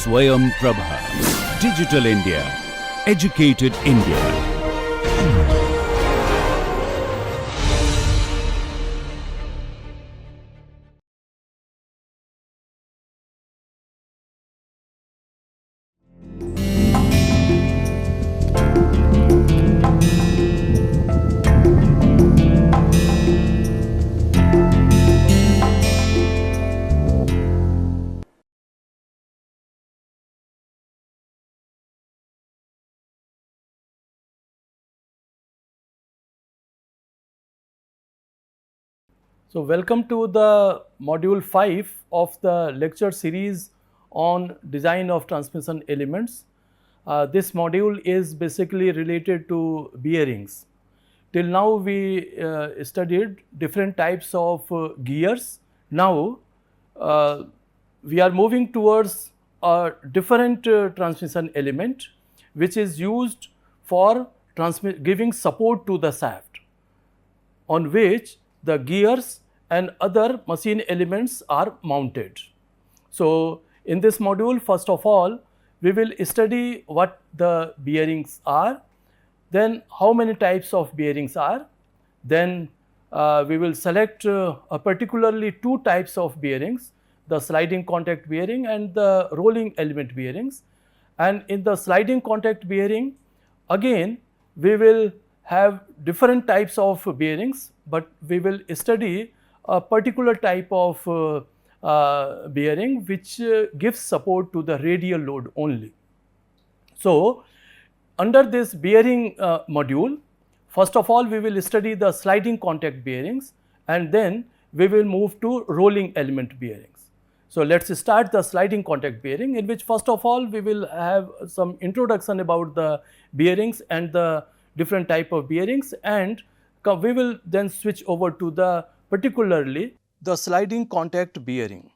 Swayam Prabha. Digital India. Educated India. So, welcome to the module 5 of the lecture series on design of transmission elements. This module is basically related to bearings. Till now we studied different types of gears. Now we are moving towards a different transmission element which is used for giving support to the shaft, on which the gears and other machine elements are mounted. So, in this module, first of all, we will study what the bearings are, then how many types of bearings are, then we will select particularly two types of bearings, the sliding contact bearing and the rolling element bearings. And in the sliding contact bearing, again we will have different types of bearings, but we will study a particular type of bearing which gives support to the radial load only. So, under this bearing module, first of all we will study the sliding contact bearings and then we will move to rolling element bearings. So, let us start the sliding contact bearing, in which first of all we will have some introduction about the bearings and the different type of bearings, and we will then switch over to the particularly the sliding contact bearing.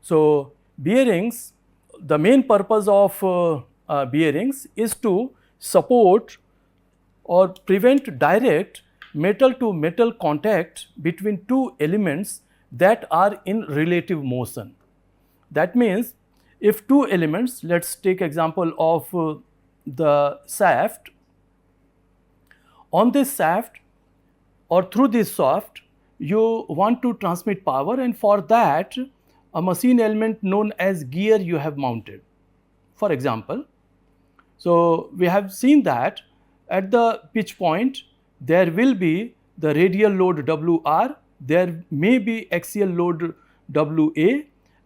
So, bearings, the main purpose of bearings is to support or prevent direct metal to metal contact between two elements that are in relative motion. That means, if two elements, let us take example of the shaft, on this shaft or through this shaft you want to transmit power, and for that a machine element known as gear you have mounted, for example. So, we have seen that at the pitch point there will be the radial load WR, there may be axial load WA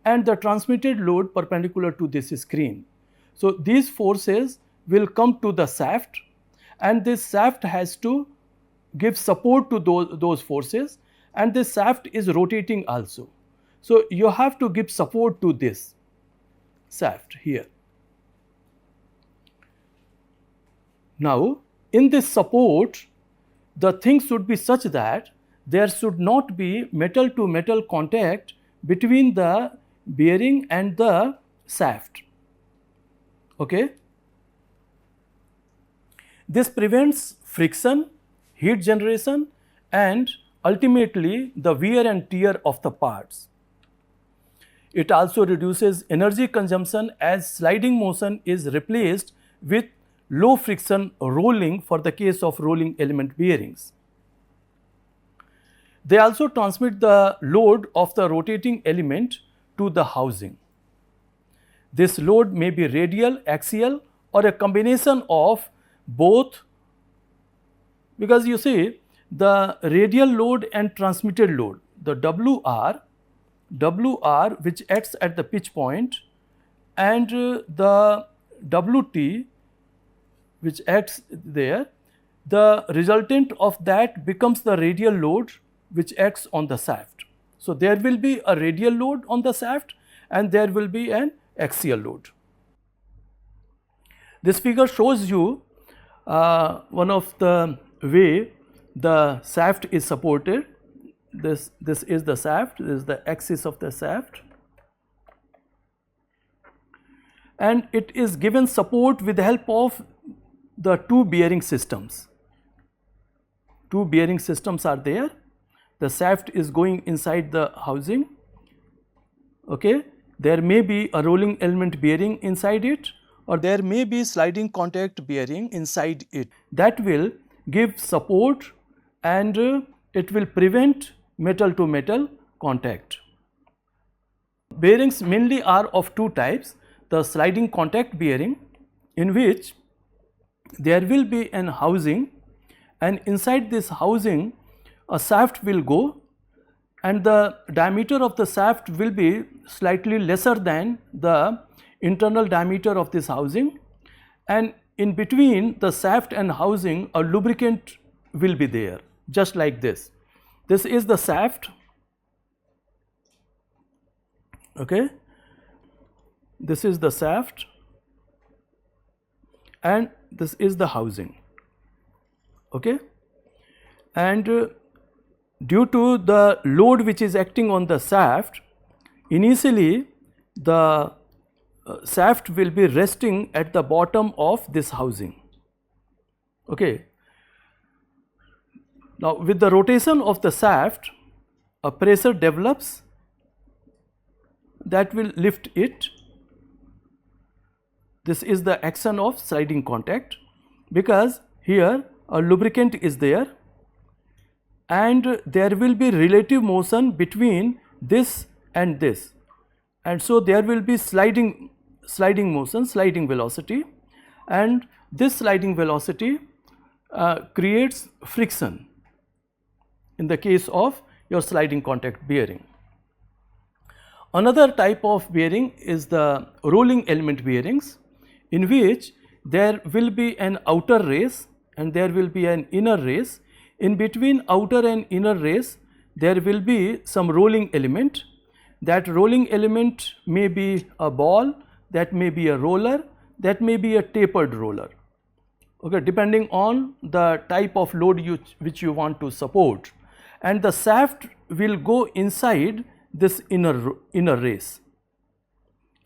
and the transmitted load perpendicular to this screen. So, these forces will come to the shaft and this shaft has to give support to those forces, and this shaft is rotating also. So, you have to give support to this shaft here. Now, in this support, the thing should be such that there should not be metal to metal contact between the bearing and the shaft. Okay? This prevents friction, heat generation and ultimately the wear and tear of the parts. It also reduces energy consumption as sliding motion is replaced with low friction rolling for the case of rolling element bearings. They also transmit the load of the rotating element to the housing. This load may be radial, axial or a combination of both, because you see the radial load and transmitted load, the WR which acts at the pitch point and the WT which acts there, the resultant of that becomes the radial load which acts on the shaft. So, there will be a radial load on the shaft and there will be an axial load. This figure shows you one of the way the shaft is supported. This is the shaft, this is the axis of the shaft, and it is given support with the help of the two bearing systems. Two bearing systems are there. The shaft is going inside the housing. Okay. there may be a rolling element bearing inside it, or there may be sliding contact bearing inside it. That will give support and it will prevent metal to metal contact. Bearings mainly are of two types: the sliding contact bearing, in which there will be an housing, and inside this housing a shaft will go, and the diameter of the shaft will be slightly lesser than the internal diameter of this housing, and in between the shaft and housing a lubricant will be there, just like this. This is the shaft, okay. This is the shaft and this is the housing, okay. And due to the load which is acting on the shaft, initially the shaft will be resting at the bottom of this housing, okay. Now with the rotation of the shaft, a pressure develops that will lift it. This is the action of sliding contact, because here a lubricant is there and there will be relative motion between this and this, and so there will be sliding motion, sliding velocity, and this sliding velocity creates friction in the case of your sliding contact bearing. Another type of bearing is the rolling element bearings, in which there will be an outer race and there will be an inner race. In between outer and inner race there will be some rolling element. That rolling element may be a ball, that may be a roller, that may be a tapered roller, okay, depending on the type of load which you want to support, and the shaft will go inside this inner race,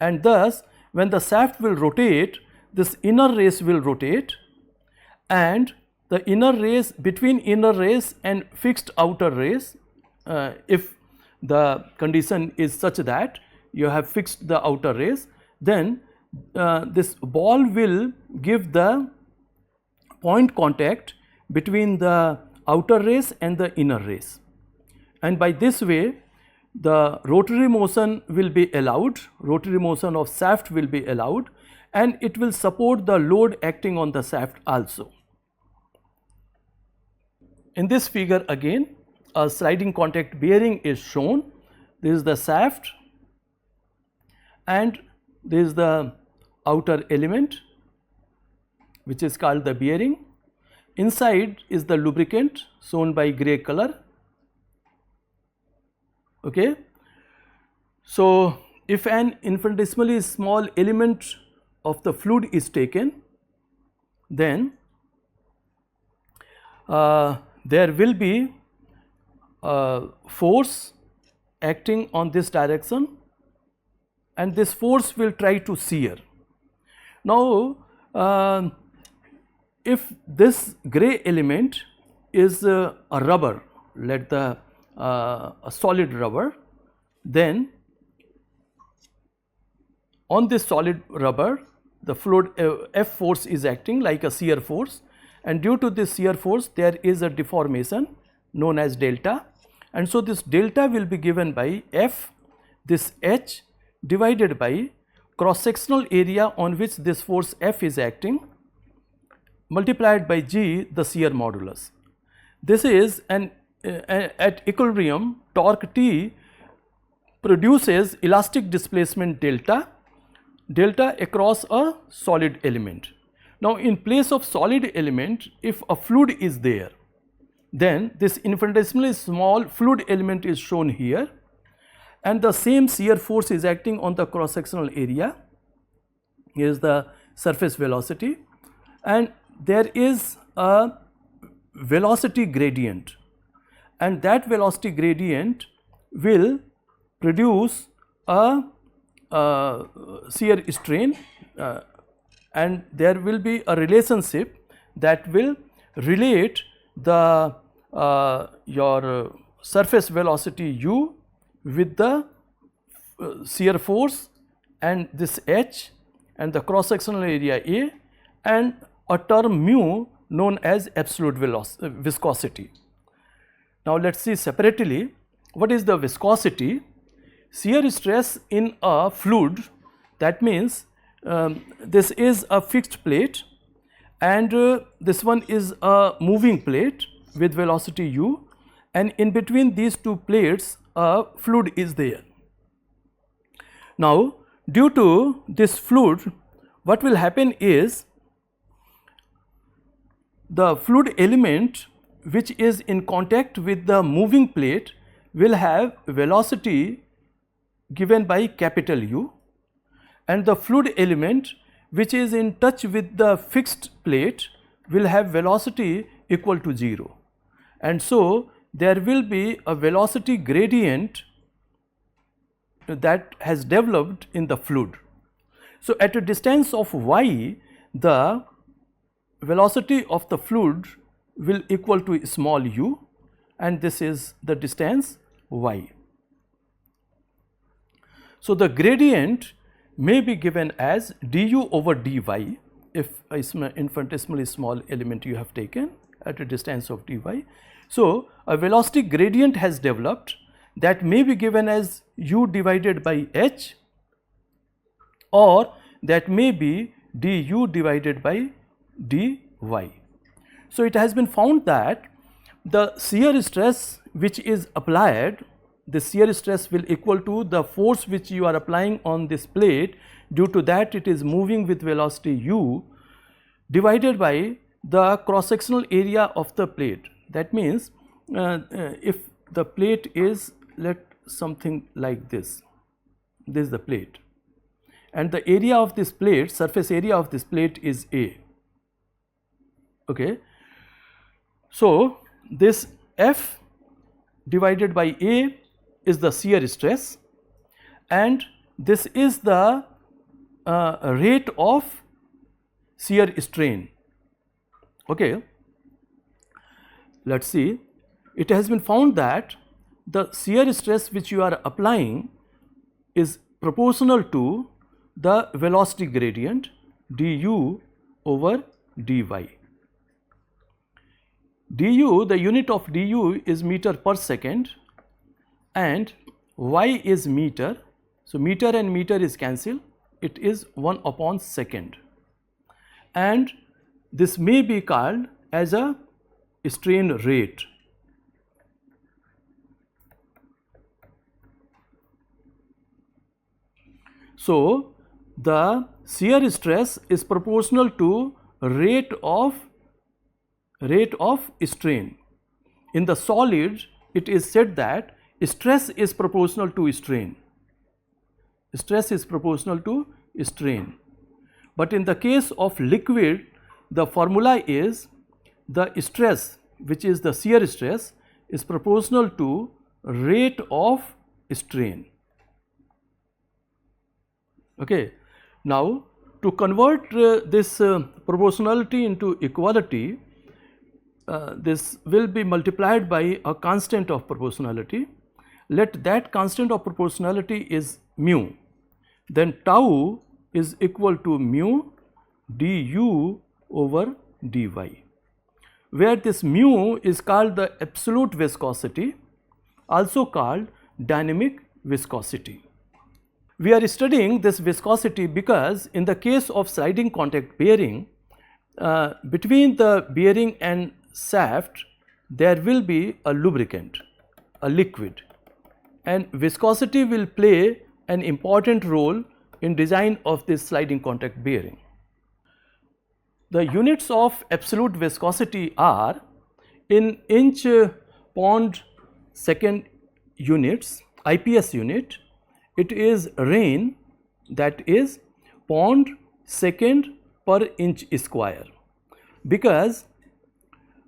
and thus when the shaft will rotate, this inner race will rotate, and the inner race, between inner race and fixed outer race, if the condition is such that you have fixed the outer race, then this ball will give the point contact between the outer race and the inner race, and by this way the rotary motion will be allowed, rotary motion of shaft will be allowed, and it will support the load acting on the shaft also. In this figure again a sliding contact bearing is shown. This is the shaft and this is the outer element which is called the bearing. Inside is the lubricant shown by grey color, okay. So if an infinitesimally small element of the fluid is taken, then there will be a force acting on this direction, and this force will try to shear. Now if this grey element is a rubber, let the a solid rubber, then on this solid rubber the fluid F force is acting like a shear force, and due to this shear force there is a deformation known as delta, and so this delta will be given by F, this H divided by cross sectional area on which this force F is acting, multiplied by G, the shear modulus. This is an at equilibrium torque T produces elastic displacement delta across a solid element. Now in place of solid element, if a fluid is there, then this infinitesimally small fluid element is shown here, and the same shear force is acting on the cross sectional area. Here is the surface velocity, and there is a velocity gradient, and that velocity gradient will produce a shear strain, and there will be a relationship that will relate the your surface velocity u with the shear force and this H and the cross sectional area A and a term mu known as absolute viscosity. Now let us see separately what is the viscosity. Shear stress in a fluid, that means this is a fixed plate and this one is a moving plate with velocity u, and in between these two plates a fluid is there. Now due to this fluid, what will happen is the fluid element which is in contact with the moving plate will have velocity given by capital U, and the fluid element which is in touch with the fixed plate will have velocity equal to 0, and so there will be a velocity gradient that has developed in the fluid. So at a distance of y, the velocity of the fluid will equal to small u, and this is the distance y. So the gradient may be given as du over dy if a infinitesimally small element you have taken at a distance of dy. So a velocity gradient has developed that may be given as u divided by h, or that may be du divided by dy. So it has been found that the shear stress which is applied, the shear stress will equal to the force which you are applying on this plate, due to that it is moving with velocity u, divided by the cross sectional area of the plate. That means if the plate is, let something like this is the plate, and the area of this plate, surface area of this plate is A. Okay. So this F divided by A is the shear stress, and this is the rate of shear strain. Okay. Let us see, it has been found that the shear stress which you are applying is proportional to the velocity gradient du over dy. Du, the unit of du is meter per second and y is meter. So meter and meter is cancelled, it is 1 upon second, and this may be called as a strain rate. So the shear stress is proportional to rate of strain. In the solid, it is said that stress is proportional to strain. Stress is proportional to strain. But in the case of liquid, the formula is the stress, which is the shear stress, is proportional to rate of strain. Okay. Now to convert this proportionality into equality, this will be multiplied by a constant of proportionality. Let that constant of proportionality is mu, then tau is equal to mu du over dy, where this mu is called the absolute viscosity, also called dynamic viscosity. We are studying this viscosity because in the case of sliding contact bearing, between the bearing and shaft there will be a lubricant, a liquid, and viscosity will play an important role in design of this sliding contact bearing. The units of absolute viscosity are in inch pond second units, IPS unit. It is rain, that is pond second per inch square, because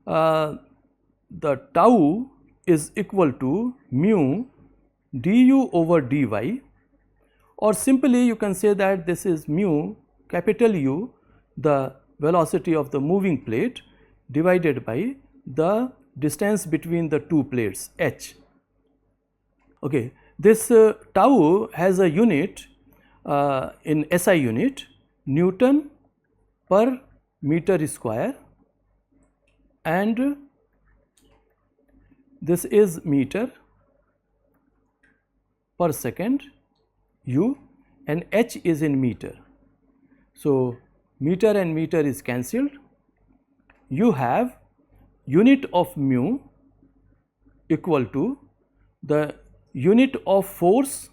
the tau is equal to mu du over dy, or simply you can say that this is mu capital U, the velocity of the moving plate, divided by the distance between the two plates h. Okay. This tau has a unit in SI unit, Newton per meter square, and this is meter per second U, and H is in meter. So, meter and meter is cancelled. You have unit of mu equal to the unit of force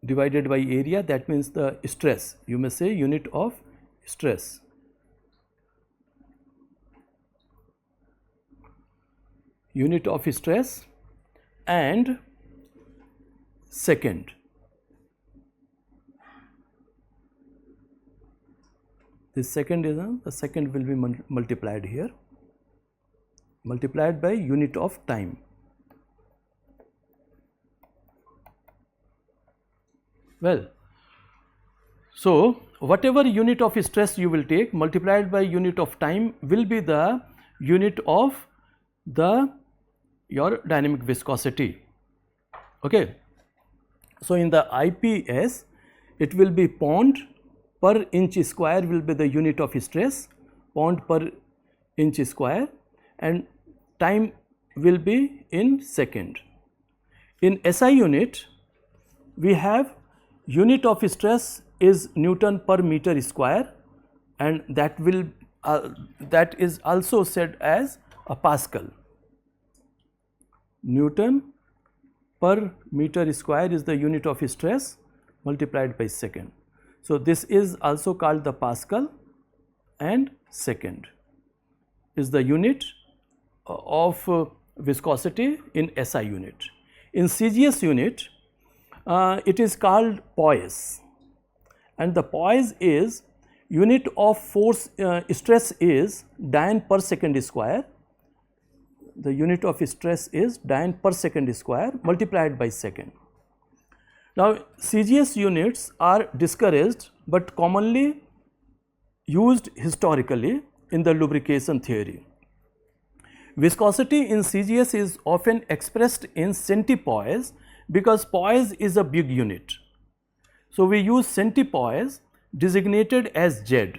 divided by area, that means the stress, you may say unit of stress. Unit of stress and second. This second is the second will be multiplied here, multiplied by unit of time. Well, so whatever unit of stress you will take multiplied by unit of time will be the unit of your dynamic viscosity. Okay. So in the IPS it will be pound per inch square will be the unit of stress, pound per inch square, and time will be in second. In SI unit we have unit of stress is Newton per meter square, and that will that is also said as a Pascal. Newton per meter square is the unit of stress multiplied by second. So this is also called the Pascal, and second is the unit of viscosity in SI unit. In CGS unit it is called poise, and the poise is unit of force stress is Dian per second square. The unit of stress is Dian per second square multiplied by second. Now CGS units are discouraged but commonly used historically in the lubrication theory. Viscosity in CGS is often expressed in centipoise because poise is a big unit. So we use centipoise designated as Z.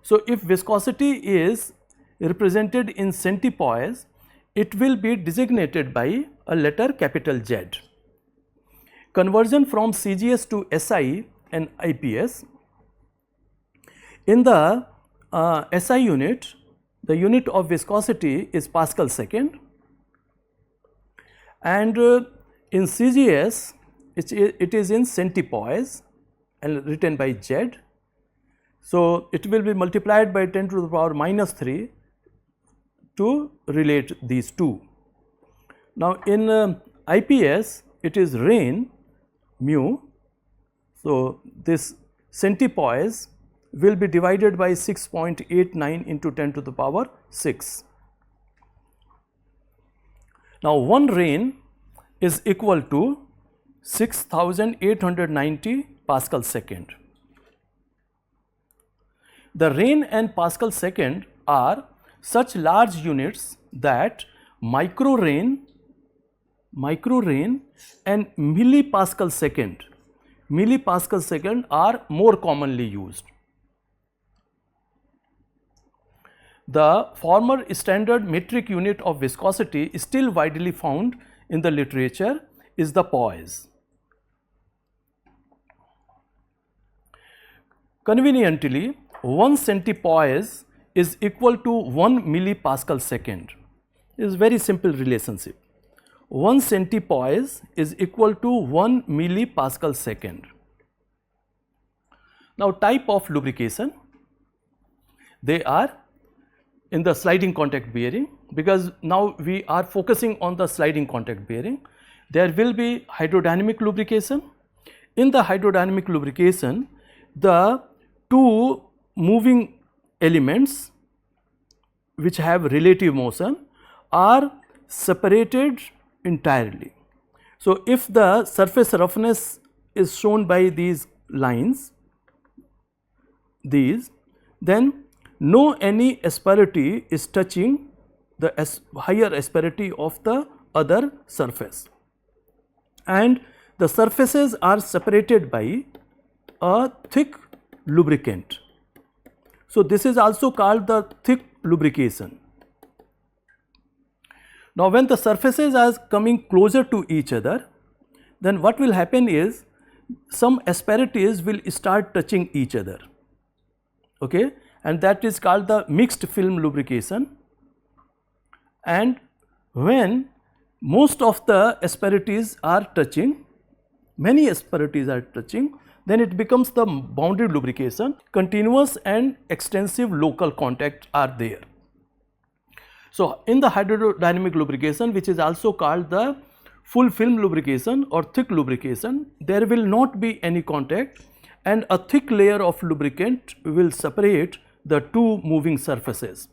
So if viscosity is represented in centipoise, it will be designated by a letter capital Z. Conversion from CGS to SI and IPS. In the SI unit, the unit of viscosity is Pascal second, and in CGS it is in centipoise and written by Z. So it will be multiplied by 10 to the power minus 3 to relate these two. Now in IPS it is Rho mu. So this centipoise will be divided by 6.89 into 10 to the power 6. Now 1 Rho is equal to 6890 Pascal second. The Rho and Pascal second are such large units that micro Rho and millipascal second are more commonly used. The former standard metric unit of viscosity is still widely found in the literature is the poise. Conveniently, 1 centipoise is equal to 1 millipascal second. It is very simple relationship. 1 centipoise is equal to 1 millipascal second. Now type of lubrication, they are in the sliding contact bearing, because now we are focusing on the sliding contact bearing. There will be hydrodynamic lubrication. In the hydrodynamic lubrication, the two moving elements which have relative motion are separated entirely. So if the surface roughness is shown by these lines, then no any asperity is touching the higher asperity of the other surface, and the surfaces are separated by a thick lubricant. So, this is also called the thick lubrication. Now, when the surfaces are coming closer to each other, then what will happen is some asperities will start touching each other, okay, and that is called the mixed film lubrication. And when most of the asperities are touching, many asperities are touching, then it becomes the boundary lubrication. Continuous and extensive local contact are there. So, in the hydrodynamic lubrication, which is also called the full film lubrication or thick lubrication, there will not be any contact, and a thick layer of lubricant will separate the two moving surfaces.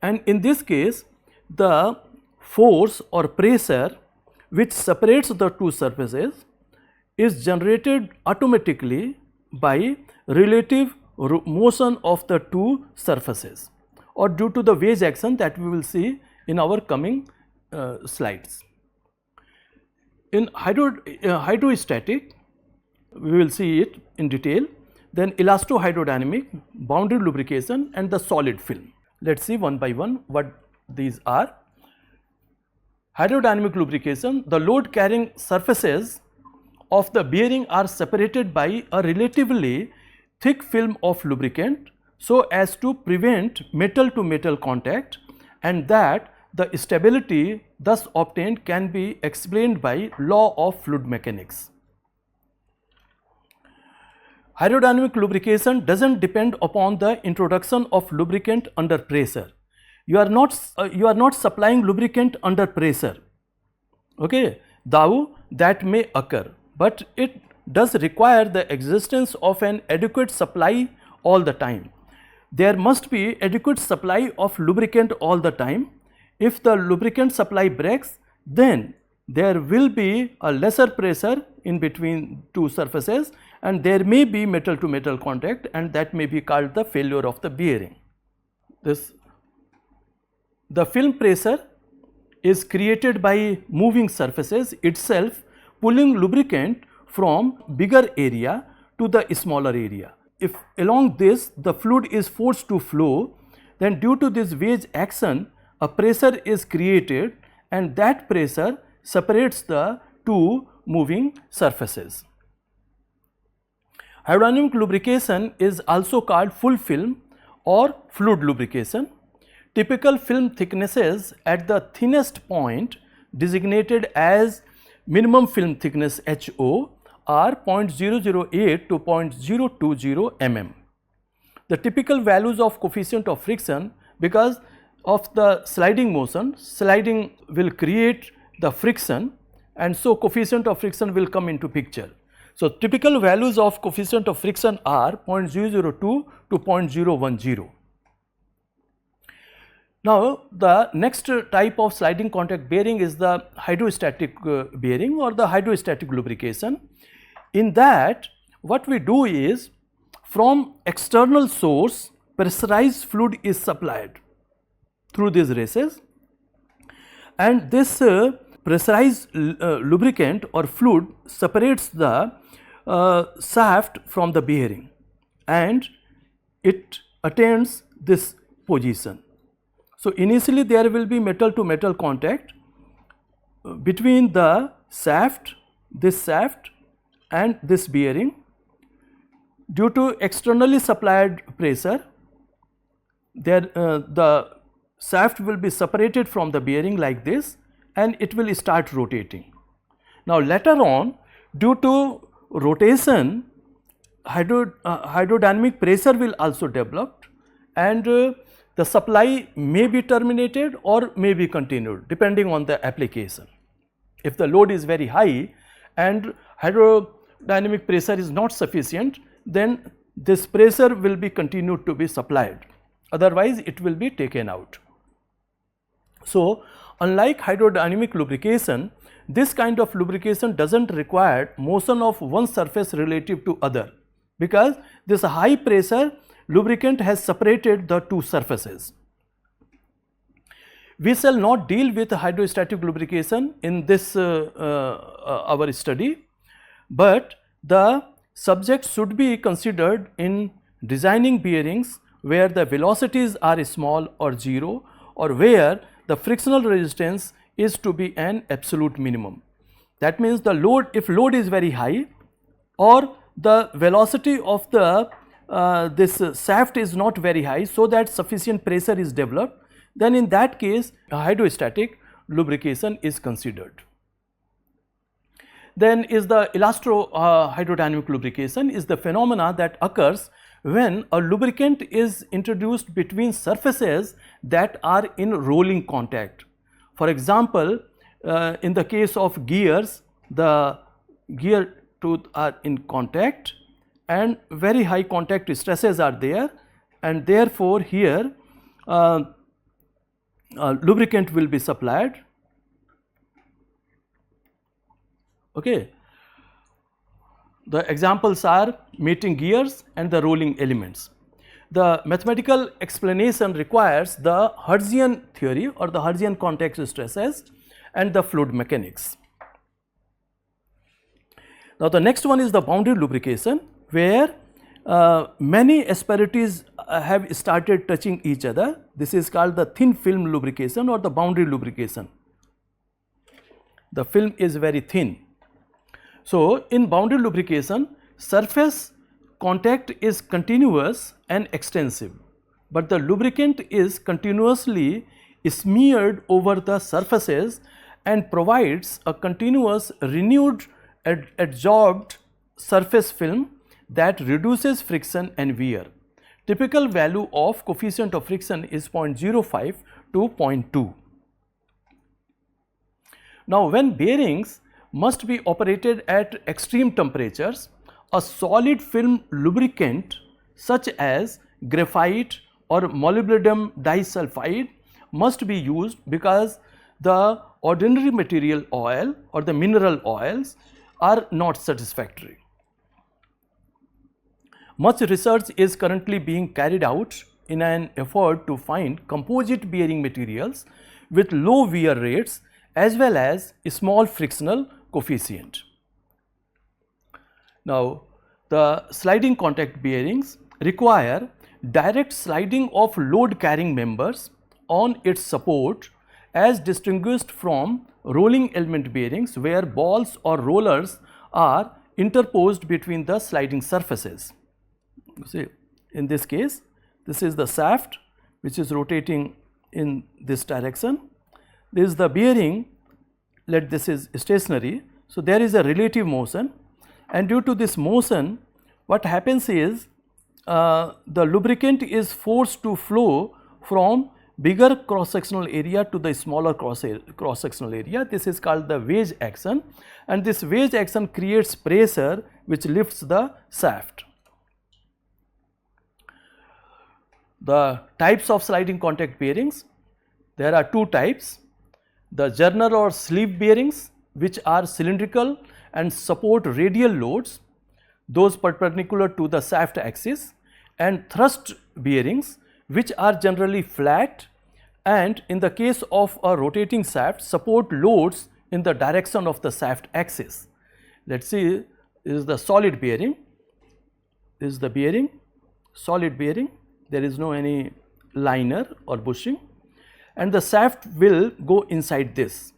And in this case, the force or pressure which separates the two surfaces is generated automatically by relative motion of the two surfaces, or due to the wedge action that we will see in our coming slides. In hydrostatic, we will see it in detail, then elastohydrodynamic, boundary lubrication, and the solid film. Let us see one by one what these are. Hydrodynamic lubrication, the load carrying surfaces of the bearing are separated by a relatively thick film of lubricant so as to prevent metal to metal contact, and that the stability thus obtained can be explained by law of fluid mechanics. Hydrodynamic lubrication does not depend upon the introduction of lubricant under pressure. You are not supplying lubricant under pressure, okay, though that may occur, but it does require the existence of an adequate supply all the time. There must be adequate supply of lubricant all the time. If the lubricant supply breaks, then there will be a lesser pressure in between two surfaces, and there may be metal to metal contact, and that may be called the failure of the bearing. The film pressure is created by moving surfaces itself pulling lubricant from bigger area to the smaller area. If along this the fluid is forced to flow, then due to this wedge action a pressure is created, and that pressure separates the two moving surfaces. Hydrodynamic lubrication is also called full film or fluid lubrication. Typical film thicknesses at the thinnest point, designated as minimum film thickness HO, are 0.008 to 0.020 mm. The typical values of coefficient of friction, because of the sliding motion, sliding will create the friction, and so coefficient of friction will come into picture. So, typical values of coefficient of friction are 0.002 to 0.010. Now, the next type of sliding contact bearing is the hydrostatic bearing or the hydrostatic lubrication. In that, what we do is, from external source pressurized fluid is supplied through these races, and this pressurized lubricant or fluid separates the shaft from the bearing, and it attains this position. So, initially there will be metal to metal contact between the shaft, this shaft and this bearing. Due to externally supplied pressure, the shaft will be separated from the bearing like this, and it will start rotating. Now, later on, due to rotation, hydrodynamic pressure will also develop, and the supply may be terminated or may be continued depending on the application. If the load is very high and hydrodynamic pressure is not sufficient, then this pressure will be continued to be supplied, otherwise it will be taken out. So, unlike hydrodynamic lubrication, this kind of lubrication does not require motion of one surface relative to other. because this high pressure lubricant has separated the two surfaces. We shall not deal with hydrostatic lubrication in this our study, but the subject should be considered in designing bearings where the velocities are small or 0, or where the frictional resistance is to be an absolute minimum. That means the load, if load is very high or the velocity of the this shaft is not very high, so that sufficient pressure is developed, then in that case hydrostatic lubrication is considered. Then is the hydrodynamic lubrication, is the phenomena that occurs when a lubricant is introduced between surfaces that are in rolling contact. For example, in the case of gears, the gear tooth are in contact and very high contact stresses are there, and therefore here lubricant will be supplied. Okay. The examples are mating gears and the rolling elements. The mathematical explanation requires the Hertzian theory or the Hertzian contact stresses and the fluid mechanics. Now the next one is the boundary lubrication, where many asperities have started touching each other. This is called the thin film lubrication or the boundary lubrication. The film is very thin. So in boundary lubrication, surface contact is continuous and extensive, but the lubricant is continuously smeared over the surfaces and provides a continuous renewed adsorbed surface film that reduces friction and wear. Typical value of coefficient of friction is 0.05 to 0.2. Now when bearings must be operated at extreme temperatures, a solid film lubricant such as graphite or molybdenum disulfide must be used, because the ordinary material oil or the mineral oils are not satisfactory. Much research is currently being carried out in an effort to find composite bearing materials with low wear rates as well as small frictional coefficient. Now the sliding contact bearings require direct sliding of load carrying members on its support, as distinguished from rolling element bearings where balls or rollers are interposed between the sliding surfaces. You see, in this case, this is the shaft which is rotating in this direction. This is the bearing, let this is stationary. So there is a relative motion, and due to this motion what happens is the lubricant is forced to flow from bigger cross sectional area to the smaller cross sectional area. This is called the wedge action, and this wedge action creates pressure which lifts the shaft. The types of sliding contact bearings, there are two types: the journal or sleeve bearings, which are cylindrical and support radial loads, those perpendicular to the shaft axis, and thrust bearings, which are generally flat and in the case of a rotating shaft support loads in the direction of the shaft axis. Let us see, this is the solid bearing, this is the bearing, solid bearing, there is no any liner or bushing, and the shaft will go inside this,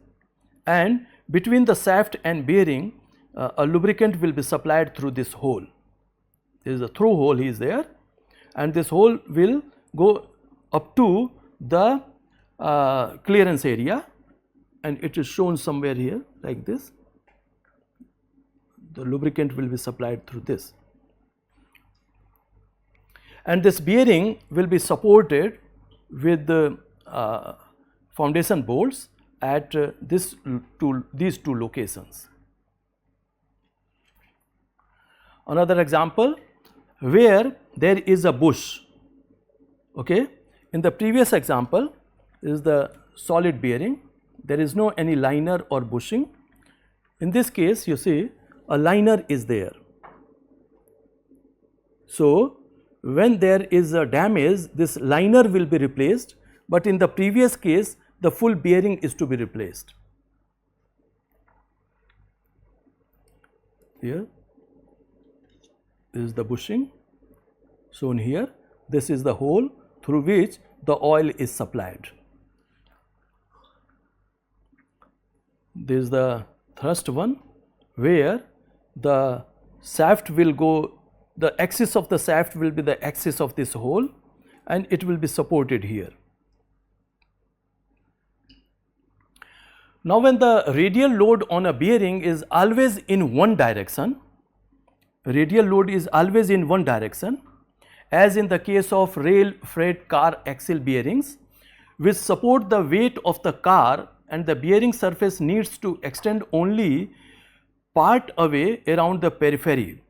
and between the shaft and bearing a lubricant will be supplied through this hole. There is a through hole is there, and this hole will go up to the clearance area, and it is shown somewhere here like this. The lubricant will be supplied through this, and this bearing will be supported with the foundation bolts at these two locations. Another example where there is a bush. Okay, in the previous example is the solid bearing, there is no any liner or bushing. In this case you see a liner is there. So, when there is a damage, this liner will be replaced, but in the previous case the full bearing is to be replaced. Here, this is the bushing shown here, this is the hole through which the oil is supplied. This is the thrust one, where the shaft will go, the axis of the shaft will be the axis of this hole and it will be supported here. Now, when the radial load on a bearing is always in one direction, radial load is always in one direction, as in the case of rail freight car axle bearings, which support the weight of the car, and the bearing surface needs to extend only part away around the periphery.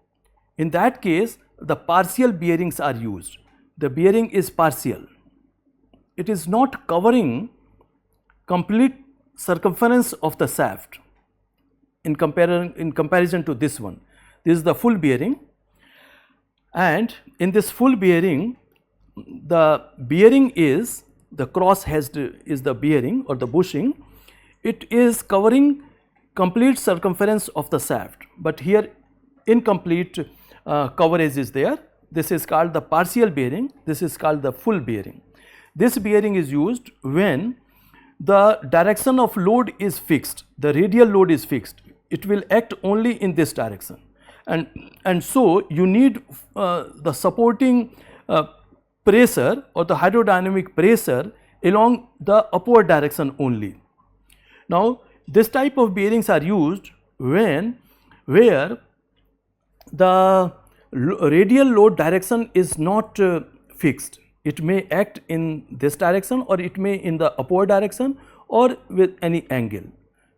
In that case, the partial bearings are used. The bearing is partial. It is not covering complete circumference of the shaft in comparison to this one. This is the full bearing, and in this full bearing, the bearing is, the cross is the bearing or the bushing. It is covering complete circumference of the shaft, but here incomplete coverage is there. This is called the partial bearing, this is called the full bearing. This bearing is used when the direction of load is fixed, the radial load is fixed, it will act only in this direction, and so you need the supporting pressure or the hydrodynamic pressure along the upward direction only. Now, this type of bearings are used where the radial load direction is not fixed. It may act in this direction or it may in the upward direction or with any angle,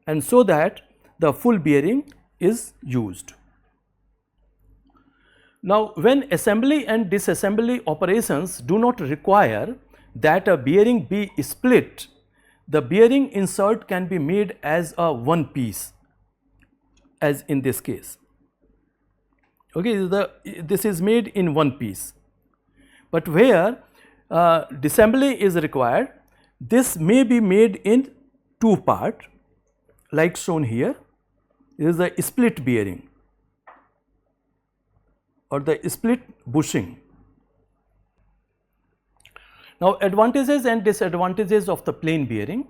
and so that the full bearing is used. Now, when assembly and disassembly operations do not require that a bearing be split, the bearing insert can be made as a one piece, as in this case. Okay, this is made in one piece, but where disassembly is required, this may be made in two parts, like shown here. This is the split bearing or the split bushing. Now, advantages and disadvantages of the plain bearing.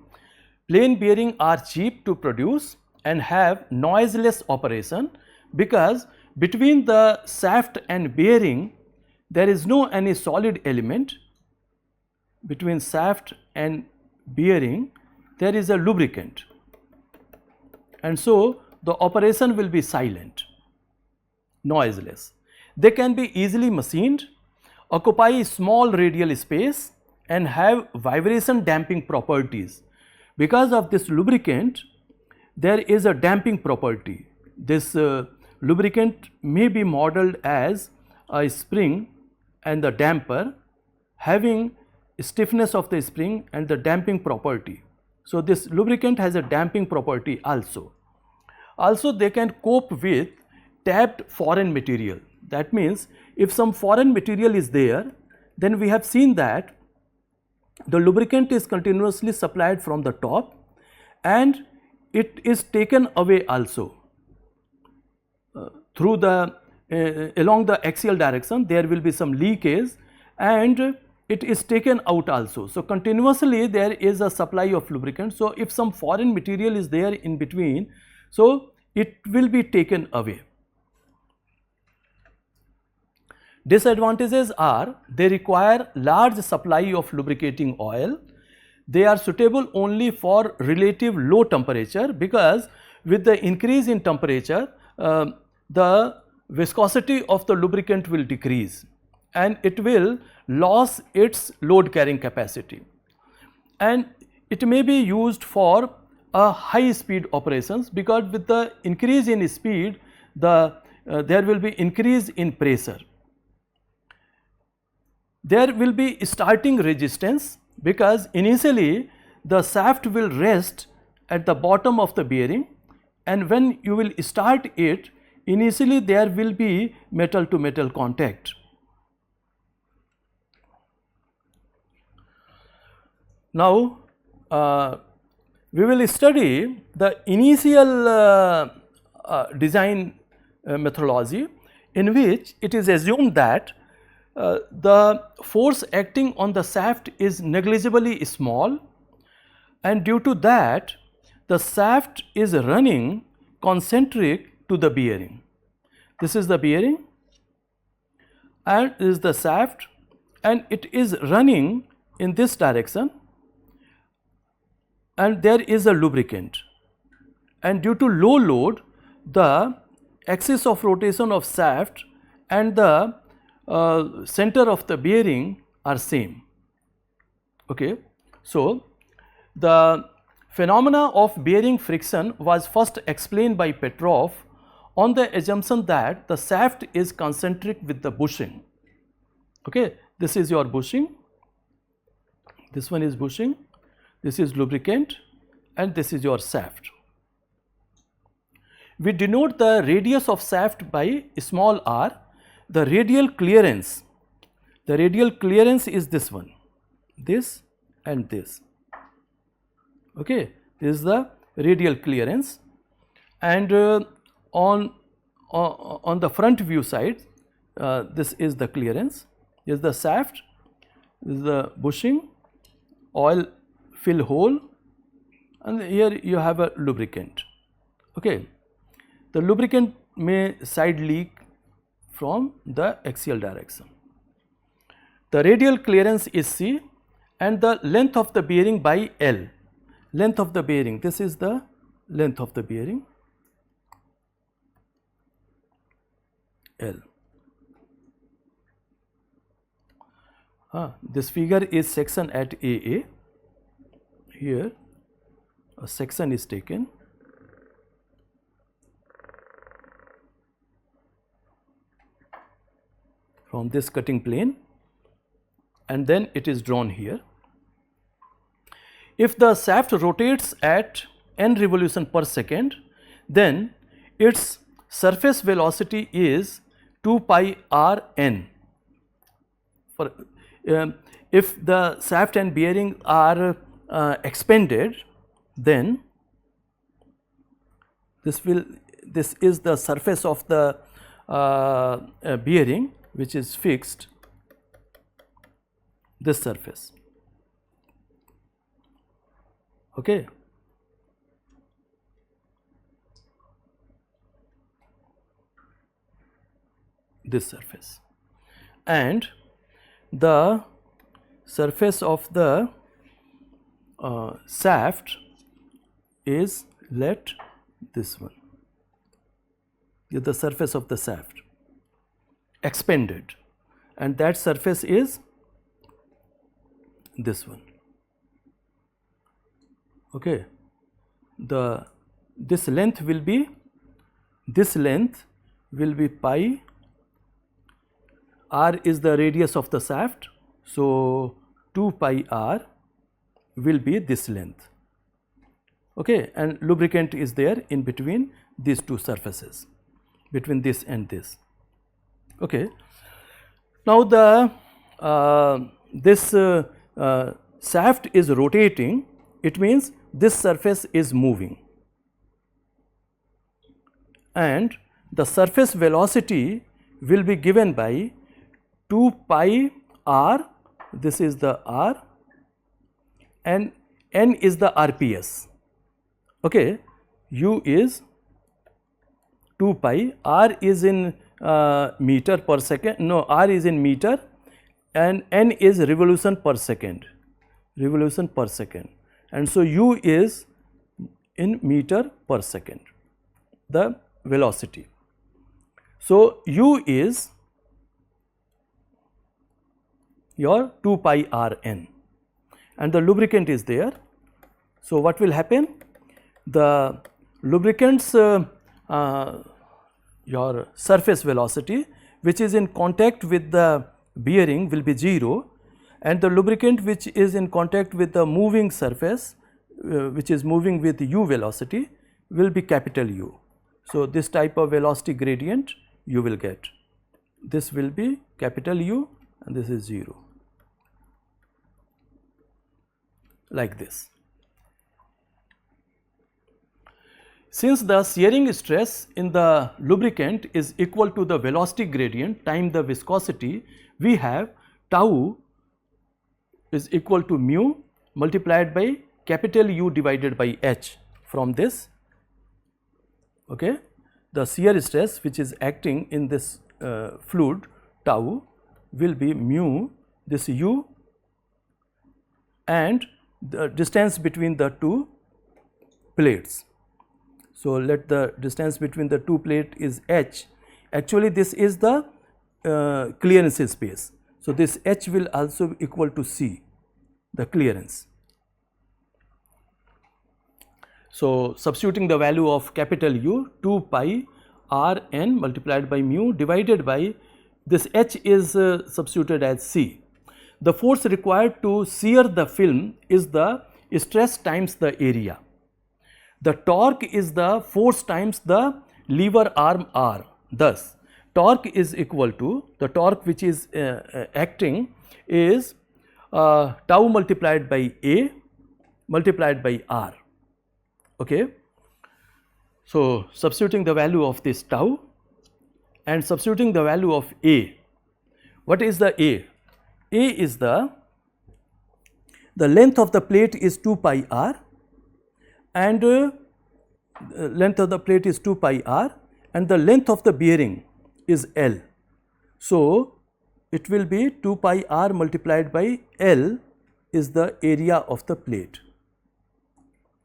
Plain bearing are cheap to produce and have noiseless operation, because between the shaft and bearing there is no any solid element. Between shaft and bearing there is a lubricant, and so the operation will be silent, noiseless. They can be easily machined, occupy small radial space and have vibration damping properties. Because of this lubricant, there is a damping property. This lubricant may be modeled as a spring and the damper having stiffness of the spring and the damping property. So, this lubricant has a damping property also. Also, they can cope with tapped foreign material. That means, if some foreign material is there, then we have seen that the lubricant is continuously supplied from the top and it is taken away also through the along the axial direction. There will be some leakage and it is taken out also. So, continuously there is a supply of lubricant. So, if some foreign material is there in between, so it will be taken away. Disadvantages are they require large supply of lubricating oil. They are suitable only for relative low temperature, because with the increase in temperature the viscosity of the lubricant will decrease and it will lose its load carrying capacity, and it may be used for a high speed operations, because with the increase in speed there will be increase in pressure. There will be starting resistance, because initially the shaft will rest at the bottom of the bearing, and when you will start it, initially there will be metal to metal contact. Now, we will study the initial design methodology, in which it is assumed that the force acting on the shaft is negligibly small, and due to that the shaft is running concentric to the bearing. This is the bearing and this is the shaft, and it is running in this direction, and there is a lubricant, and due to low load the axis of rotation of shaft and the center of the bearing are same. Okay. So, the phenomena of bearing friction was first explained by Petrov on the assumption that the shaft is concentric with the bushing. Okay. This is your bushing, this one is bushing, this is lubricant, and this is your shaft. We denote the radius of shaft by small r. The radial clearance is this one, this and this. Okay, this is the radial clearance, and on the front view side, this is the clearance, this is the shaft, this is the bushing, oil fill hole, and here you have a lubricant. Okay. The lubricant may side leak from the axial direction. The radial clearance is C, and the length of the bearing by L. Length of the bearing, this is the length of the bearing, L. This figure is section at AA. Here a section is taken. From this cutting plane, and then it is drawn here. If the shaft rotates at n revolution per second, then its surface velocity is 2 pi r n. For, if the shaft and bearing are expanded, then this is the surface of the bearing, which is fixed, this surface. Okay. This surface, and the surface of the shaft is, let this one, the surface of the shaft expanded, and that surface is this one. Okay. This length will be pi, r is the radius of the shaft, so 2 pi r will be this length. Okay, and lubricant is there in between these two surfaces, between this and this. Okay. Now the this shaft is rotating, it means this surface is moving, and the surface velocity will be given by 2 pi r, this is the r, and n is the RPS. Okay. U is 2 pi, r is in meter per second, no, r is in meter, and n is revolution per second, and so u is in meter per second, the velocity. So u is your 2 pi r n, and the lubricant is there. So what will happen? The lubricant's your surface velocity, which is in contact with the bearing, will be 0, and the lubricant which is in contact with the moving surface, which is moving with u velocity, will be capital U. So this type of velocity gradient you will get. This will be capital U and this is 0. like this. Since the shearing stress in the lubricant is equal to the velocity gradient times the viscosity, we have tau is equal to mu multiplied by capital U divided by H from this. Okay. The shear stress which is acting in this fluid tau will be mu, this U, and the distance between the two plates. So, let the distance between the two plate is H. Actually, this is the clearance space. So, this H will also be equal to C, the clearance. So, substituting the value of capital U, 2 pi r n multiplied by mu divided by this H is substituted as C. The force required to shear the film is the stress times the area. The torque is the force times the lever arm R. Thus, torque is equal to, the torque which is acting is tau multiplied by A multiplied by R. Okay. So, substituting the value of this tau and substituting the value of A. What is the A? A is the length of the plate is 2 pi r, and length of the plate is 2 pi r, and the length of the bearing is L. So, it will be 2 pi r multiplied by L is the area of the plate.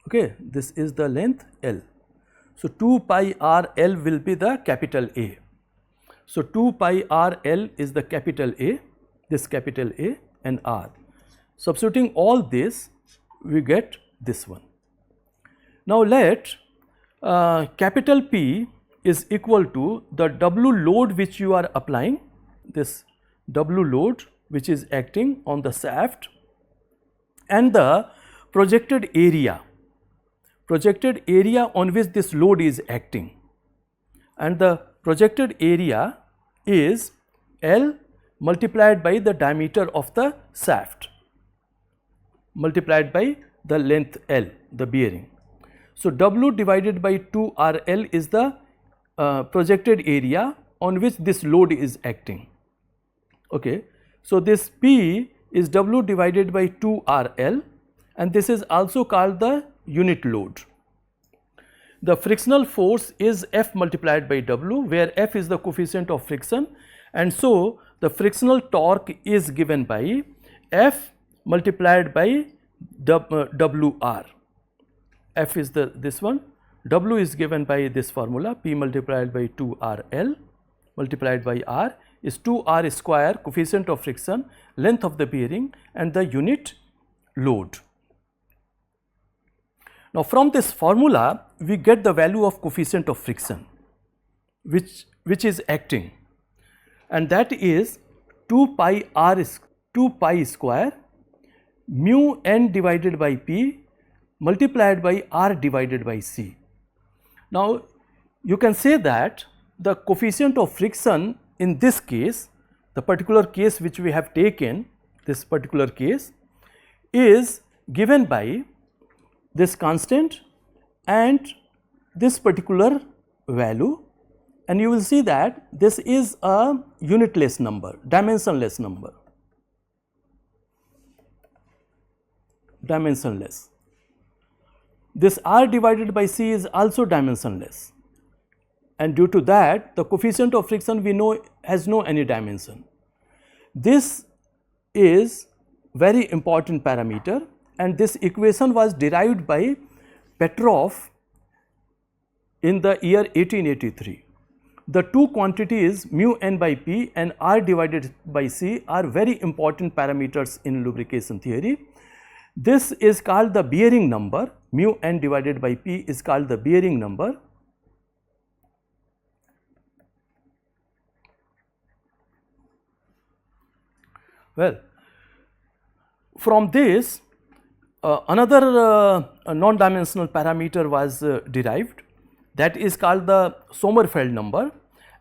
Okay, this is the length L. So, 2 pi r L will be the capital A. So, 2 pi r L is the capital A, this capital A and R. Substituting all this, we get this one. Now, let capital P is equal to the W load which you are applying, this W load which is acting on the shaft, and the projected area on which this load is acting, and the projected area is L multiplied by the diameter of the shaft multiplied by the length L, the bearing. So, W divided by 2 RL is the projected area on which this load is acting. Okay. So, this P is W divided by 2 RL, and this is also called the unit load. The frictional force is F multiplied by W, where F is the coefficient of friction, and so the frictional torque is given by F multiplied by WR. F is this one, W is given by this formula, P multiplied by 2RL multiplied by R is 2R square, coefficient of friction, length of the bearing, and the unit load. Now, from this formula we get the value of coefficient of friction which is acting, and that is 2 pi square mu n divided by P multiplied by R divided by C. Now, you can say that the coefficient of friction in this case, the particular case which we have taken, this particular case, is given by this constant and this particular value, and you will see that this is a unitless number, dimensionless number, dimensionless. This R divided by C is also dimensionless, and due to that the coefficient of friction we know has no any dimension. This is very important parameter, and this equation was derived by Petrov in the year 1883. The two quantities mu n by P and R divided by C are very important parameters in lubrication theory. This is called the bearing number, mu n divided by P is called the bearing number. Well, from this another non-dimensional parameter was derived, that is called the Sommerfeld number,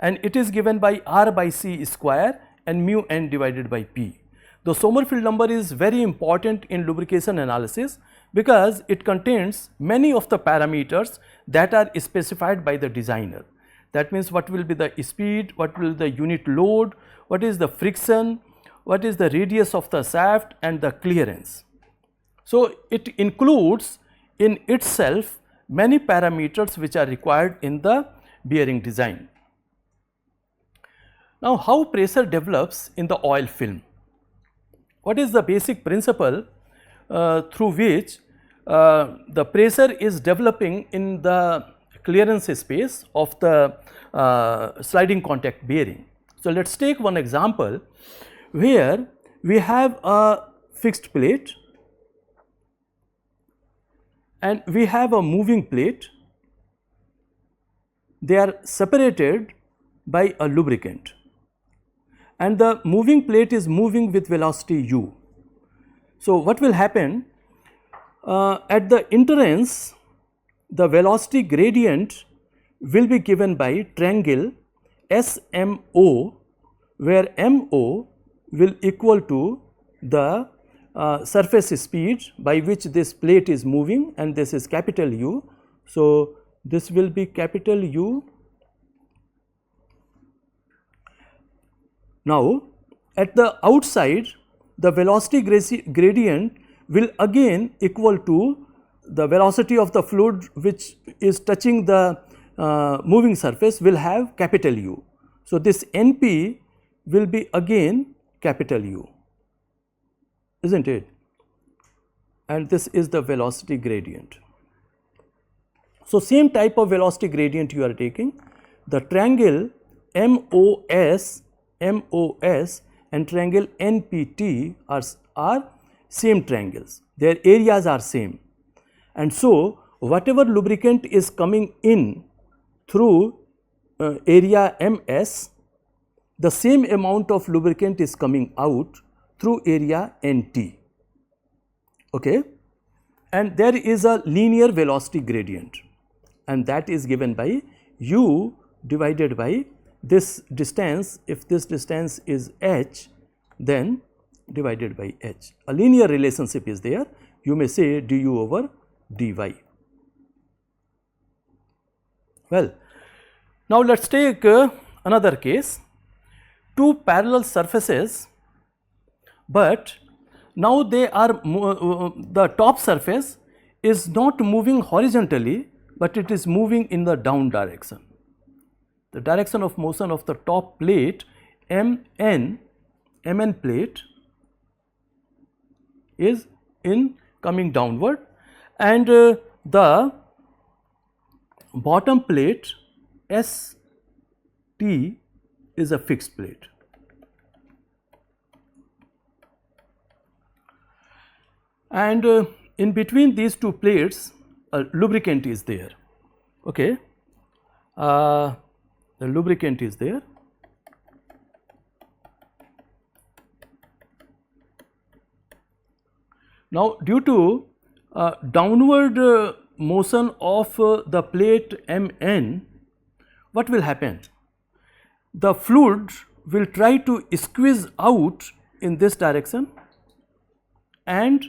and it is given by R by C square and mu n divided by P. The Sommerfeld number is very important in lubrication analysis because it contains many of the parameters that are specified by the designer. That means what will be the speed, what will the unit load, what is the friction, what is the radius of the shaft and the clearance. So, it includes in itself many parameters which are required in the bearing design. Now, how pressure develops in the oil film? What is the basic principle through which the pressure is developing in the clearance space of the sliding contact bearing? So, let us take one example where we have a fixed plate and we have a moving plate. They are separated by a lubricant and the moving plate is moving with velocity u. So, what will happen at the interance, the velocity gradient will be given by triangle SMO, where MO will equal to the surface speed by which this plate is moving and this is capital U. So, this will be capital U. Now, at the outside the velocity gradient will again equal to the velocity of the fluid which is touching the moving surface will have capital U. So, this NP will be again capital U, is not it? And this is the velocity gradient. So, same type of velocity gradient you are taking, the triangle MOS and triangle NPT are same triangles, their areas are same. And so, whatever lubricant is coming in through area MS, the same amount of lubricant is coming out through area NT, okay? And there is a linear velocity gradient and that is given by U divided by this distance. If this distance is h, then divided by h. A linear relationship is there, you may say du over dy. Well, now let us take another case, two parallel surfaces, but now they are the top surface is not moving horizontally, but it is moving in the down direction. The direction of motion of the top plate MN plate is in coming downward and the bottom plate ST is a fixed plate. And in between these two plates a lubricant is there, okay. The lubricant is there. Now, due to downward motion of the plate MN, what will happen? The fluid will try to squeeze out in this direction and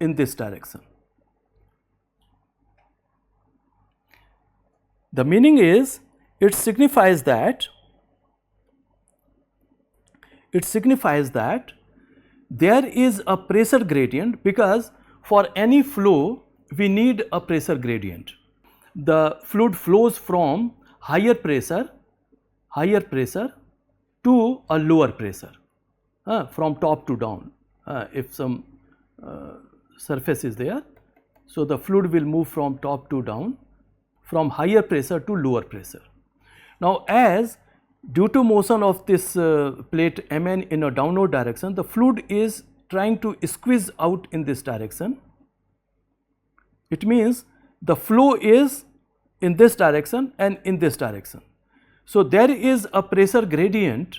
in this direction. The meaning is it signifies that there is a pressure gradient, because for any flow we need a pressure gradient. The fluid flows from higher pressure to a lower pressure, from top to down. If some surface is there, so the fluid will move from top to down, from higher pressure to lower pressure. Now, as due to motion of this plate MN in a downward direction, the fluid is trying to squeeze out in this direction. It means the flow is in this direction and in this direction. So, there is a pressure gradient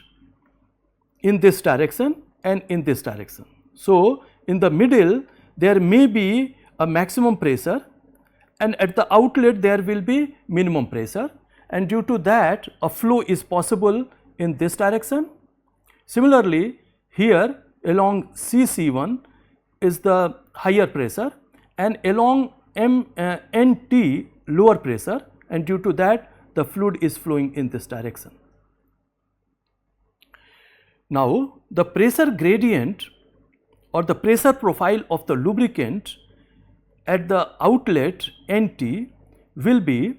in this direction and in this direction. So, in the middle there may be a maximum pressure and at the outlet there will be minimum pressure, and due to that a flow is possible in this direction. Similarly, here along CC1 is the higher pressure, and along NT lower pressure, and due to that the fluid is flowing in this direction. Now, the pressure gradient or the pressure profile of the lubricant at the outlet NT will be,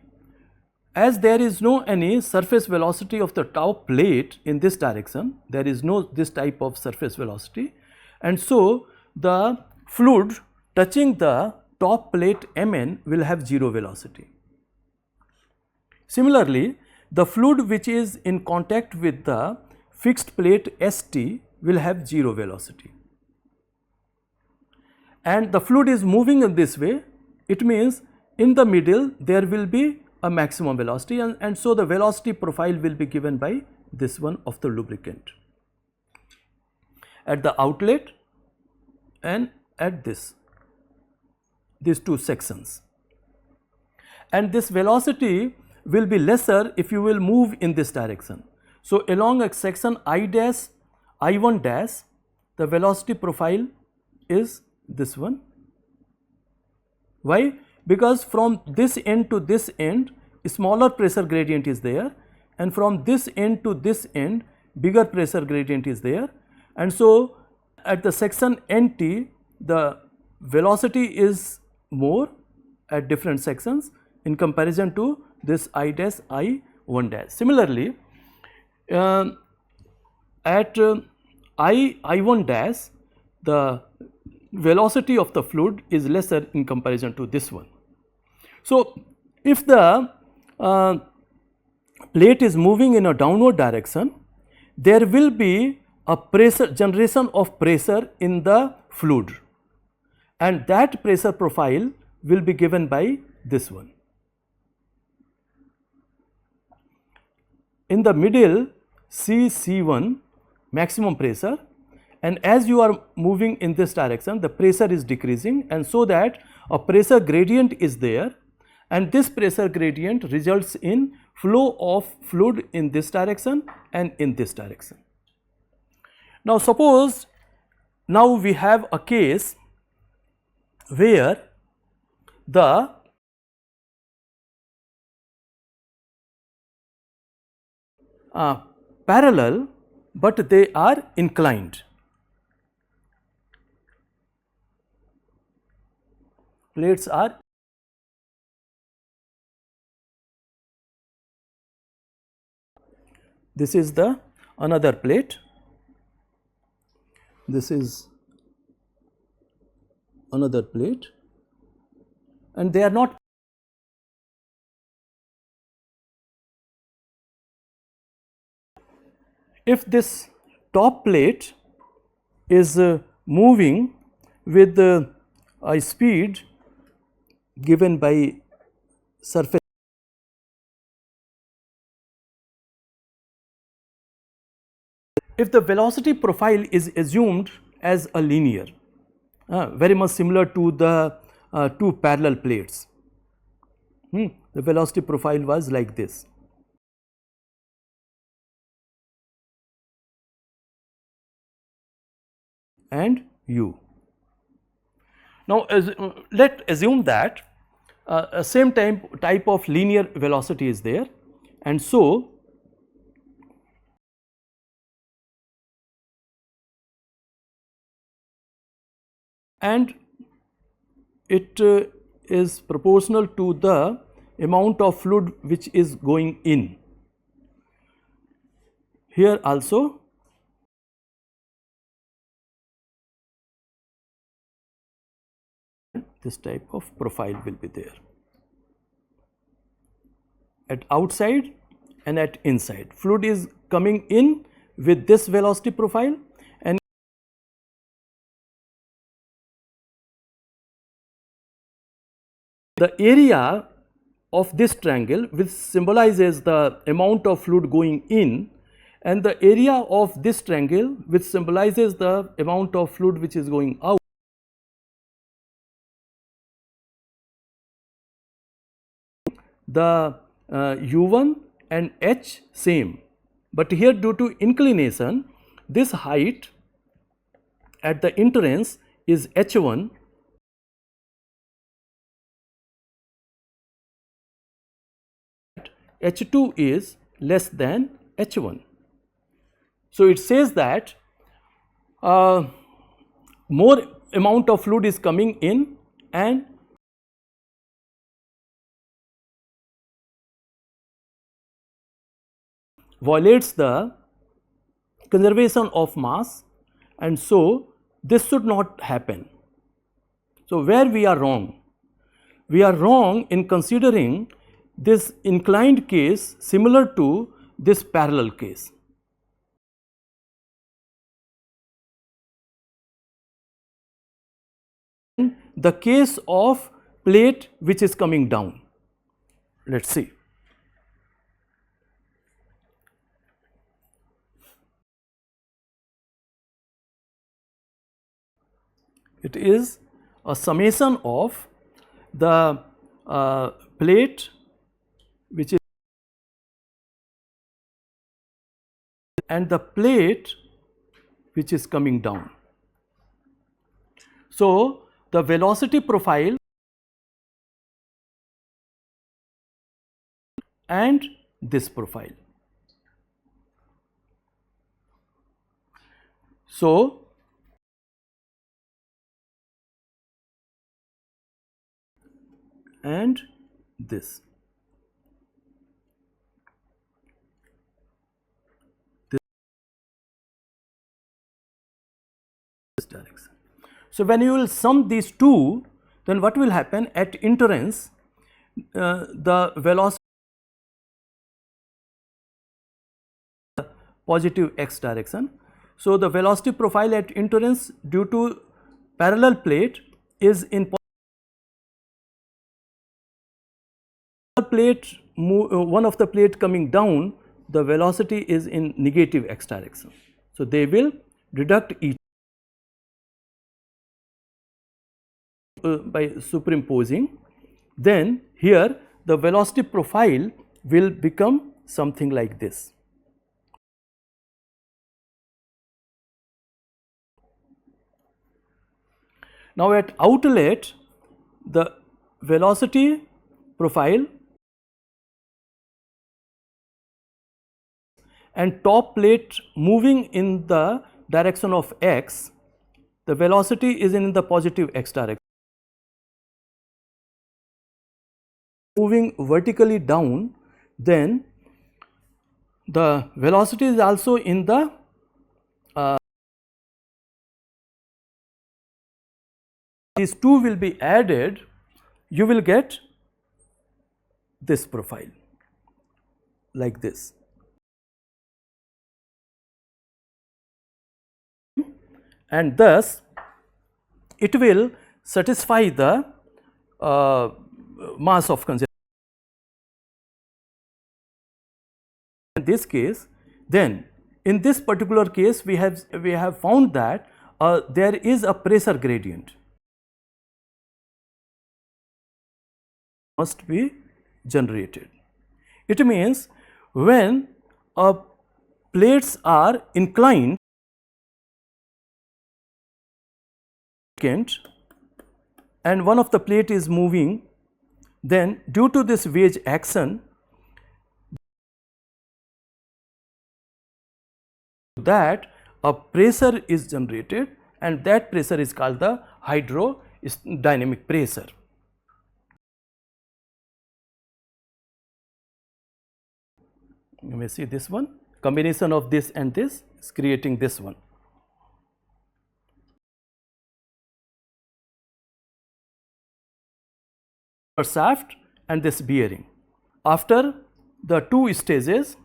as there is no any surface velocity of the top plate in this direction, there is no this type of surface velocity, and so the fluid touching the top plate Mn will have 0 velocity. Similarly, the fluid which is in contact with the fixed plate ST will have 0 velocity. And the fluid is moving in this way, it means in the middle there will be a maximum velocity, and so the velocity profile will be given by this one of the lubricant at the outlet and at these two sections. And this velocity will be lesser if you will move in this direction. So, along a section I1 dash, the velocity profile is this one. Why? Because from this end to this end, smaller pressure gradient is there, and from this end to this end, bigger pressure gradient is there, and so at the section NT, the velocity is more at different sections in comparison to this I dash I1 dash. Similarly, at I1 dash, the velocity of the fluid is lesser in comparison to this one. So, if the plate is moving in a downward direction, there will be a pressure generation of pressure in the fluid, and that pressure profile will be given by this one. In the middle, CC1 maximum pressure, and as you are moving in this direction, the pressure is decreasing, and so that a pressure gradient is there, and this pressure gradient results in flow of fluid in this direction and in this direction. Now, suppose now we have a case where the parallel, but they are inclined. Plates are this is the another plate, this is another plate, and they are not . If this top plate is moving with a speed given by surface, if the velocity profile is assumed as a linear, very much similar to the two parallel plates, the velocity profile was like this. And u. Now, let assume that same type of linear velocity is there, and so and it is proportional to the amount of fluid which is going in. Here also this type of profile will be there at outside and at inside. Fluid is coming in with this velocity profile, and the area of this triangle, which symbolizes the amount of fluid going in, and the area of this triangle, which symbolizes the amount of fluid which is going out. The u1 and h same, but here due to inclination, this height at the interance is H1, H2 is less than H1. So, it says that more amount of fluid is coming in and violates the conservation of mass, and so this should not happen. So, where we are wrong? We are wrong in considering this inclined case similar to this parallel case. The case of plate which is coming down, let us see. It is a summation of the plate which is and the plate which is coming down. So, the velocity profile and this profile. So, and this. This direction. So, when you will sum these two, then what will happen at interance, the velocity positive x direction. So, the velocity profile at interance due to parallel plate is in plate, one of the plate coming down, the velocity is in negative x direction. So, they will deduct each by superimposing. Then here the velocity profile will become something like this. Now, at outlet, the velocity profile and top plate moving in the direction of x, the velocity is in the positive x direction. Moving vertically down, then the velocity is also in the these two will be added, you will get this profile like this. And thus, it will satisfy the mass of conservation. In this case, then in this particular case we have found that there is a pressure gradient must be generated. It means when plates are inclined and one of the plate is moving, then due to this wedge action, that a pressure is generated, and that pressure is called the hydrodynamic pressure. You may see this one, combination of this and this is creating this one. Shaft and this bearing. After the two stages,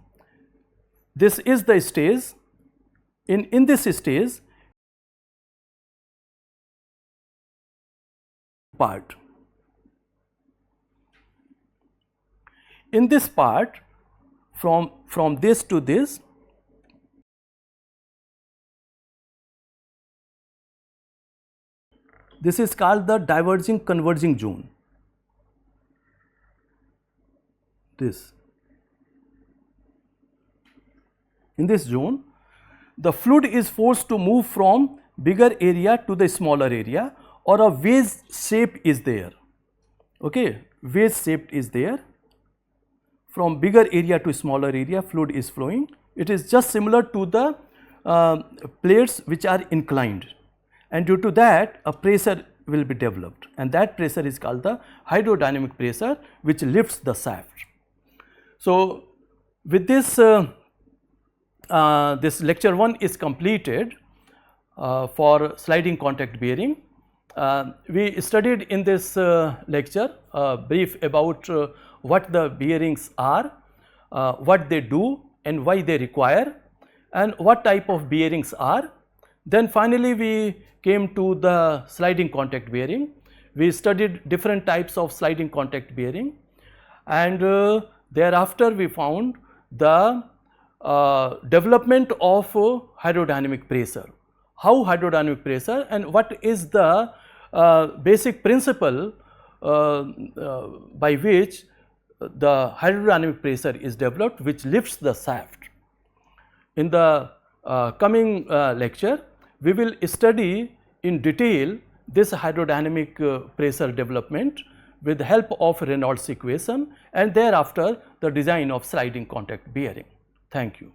this is the stage. In this stage, part. In this part, from this to this, this is called the diverging converging zone. This. In this zone, the fluid is forced to move from bigger area to the smaller area, or a wedge shape is there. Okay, wedge shape is there. From bigger area to smaller area, fluid is flowing. It is just similar to the plates which are inclined, and due to that a pressure will be developed, and that pressure is called the hydrodynamic pressure, which lifts the shaft. So, with this this lecture 1 is completed for sliding contact bearing. We studied in this lecture brief about what the bearings are, what they do and why they require, and what type of bearings are. Then finally we came to the sliding contact bearing. We studied different types of sliding contact bearing, and thereafter we found the development of hydrodynamic pressure. How hydrodynamic pressure, and what is the basic principle by which the hydrodynamic pressure is developed, which lifts the shaft. In the coming lecture, we will study in detail this hydrodynamic pressure development with the help of Reynolds equation, and thereafter the design of sliding contact bearing. Thank you.